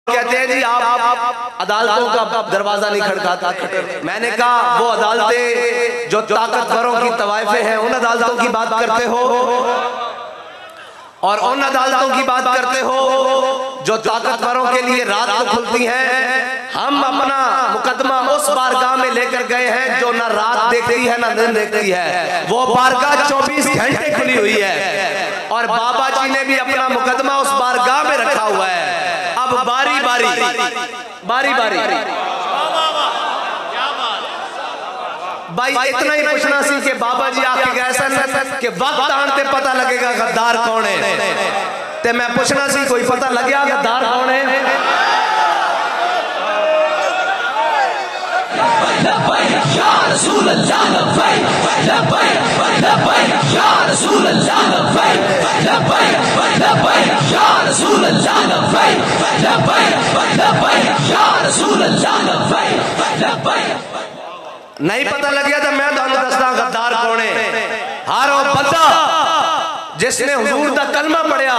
कहते हैं जी आप अदालतों का दरवाजा नहीं खटखटाते। मैंने कहा वो अदालतें जो ताकतवरों की तवाइफे हैं उन अदालतों की बात करते हो और उन अदालतों की बात करते हो जो ताकतवरों के लिए रात को खुलती हैं। हम अपना मुकदमा उस बारगाह में लेकर गए हैं जो ना रात देखती है ना दिन देखती है। वो बारगाह 24 घंटे खुली हुई है और बाबा जी ने भी अपना मुकदमा उस बारगाह में रखा हुआ है। अब बारी बारी भाई इतना ही पूछना सी कि बाबा जी आपके ऐसा कि वक्त आने पता लगेगा गद्दार कौन है। ते मैं पूछना सी कोई पता लग गया गद्दार कौन है? नहीं पता लग गया तो मैं तुहानू दसदा गद्दार कौन है। हर वो बंदा जिसने हुजूर दा कलमा पढ़िया